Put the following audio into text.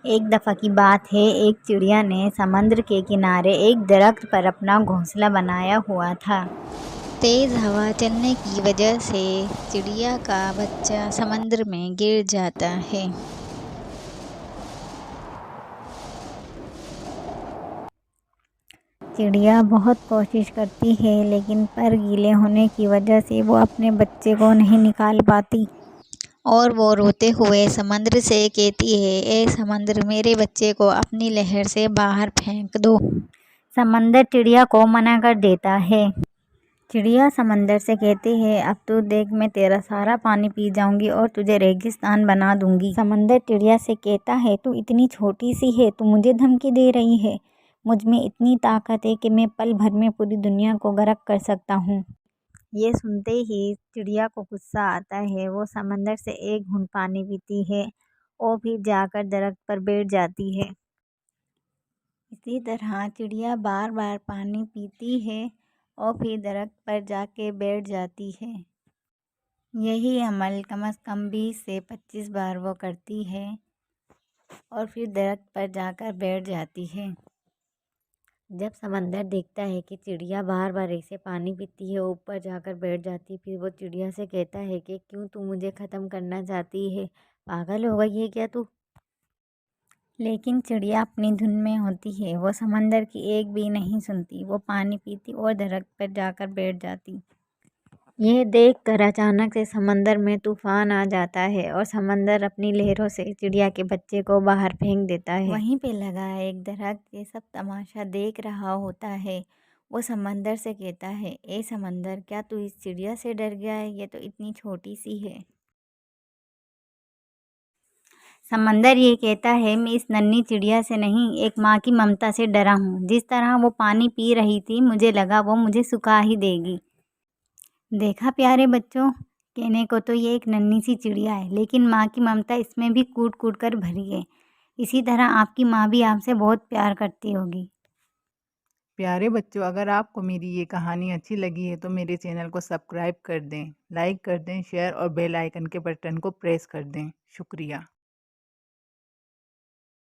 एक दफ़ा की बात है, एक चिड़िया ने समुद्र के किनारे एक दरख्त पर अपना घोंसला बनाया हुआ था। तेज़ हवा चलने की वजह से चिड़िया का बच्चा समुद्र में गिर जाता है। चिड़िया बहुत कोशिश करती है, लेकिन पर गीले होने की वजह से वो अपने बच्चे को नहीं निकाल पाती और वो रोते हुए समुद्र से कहती है, ए समुद्र, मेरे बच्चे को अपनी लहर से बाहर फेंक दो। समंदर चिड़िया को मना कर देता है। चिड़िया समंदर से कहती है, अब तू देख, मैं तेरा सारा पानी पी जाऊंगी और तुझे रेगिस्तान बना दूंगी। समंदर चिड़िया से कहता है, तू इतनी छोटी सी है, तू मुझे धमकी दे रही है। मुझ में इतनी ताकत है कि मैं पल भर में पूरी दुनिया को गर्क कर सकता हूँ। ये सुनते ही चिड़िया को गुस्सा आता है। वो समंदर से एक घूंट पानी पीती है और फिर जाकर दरख्त पर बैठ जाती है। इसी तरह चिड़िया बार बार पानी पीती है और फिर दरख्त पर जाके बैठ जाती है। यही अमल कम से कम 20 से 25 बार वो करती है और फिर दरख्त पर जाकर बैठ जाती है। जब समंदर देखता है कि चिड़िया बार बार ऐसे पानी पीती है, ऊपर जाकर बैठ जाती है, फिर वो चिड़िया से कहता है कि क्यों तू मुझे ख़त्म करना चाहती है? पागल हो गई है क्या तू? लेकिन चिड़िया अपनी धुन में होती है। वो समंदर की एक भी नहीं सुनती। वो पानी पीती और दरख्त पर जाकर बैठ जाती। यह देखकर अचानक से समंदर में तूफान आ जाता है और समंदर अपनी लहरों से चिड़िया के बच्चे को बाहर फेंक देता है। वहीं पे लगा एक दरख्त ये सब तमाशा देख रहा होता है। वो समंदर से कहता है, ए समंदर, क्या तू इस चिड़िया से डर गया है? ये तो इतनी छोटी सी है। समंदर ये कहता है, मैं इस नन्ही चिड़िया से नहीं, एक माँ की ममता से डरा हूँ। जिस तरह वो पानी पी रही थी, मुझे लगा वो मुझे सुखा ही देगी। देखा प्यारे बच्चों, कहने को तो ये एक नन्ही सी चिड़िया है, लेकिन माँ की ममता इसमें भी कूट कूट कर भरी है। इसी तरह आपकी माँ भी आपसे बहुत प्यार करती होगी। प्यारे बच्चों, अगर आपको मेरी ये कहानी अच्छी लगी है तो मेरे चैनल को सब्सक्राइब कर दें, लाइक कर दें, शेयर और बेल आइकन के बटन को प्रेस कर दें। शुक्रिया।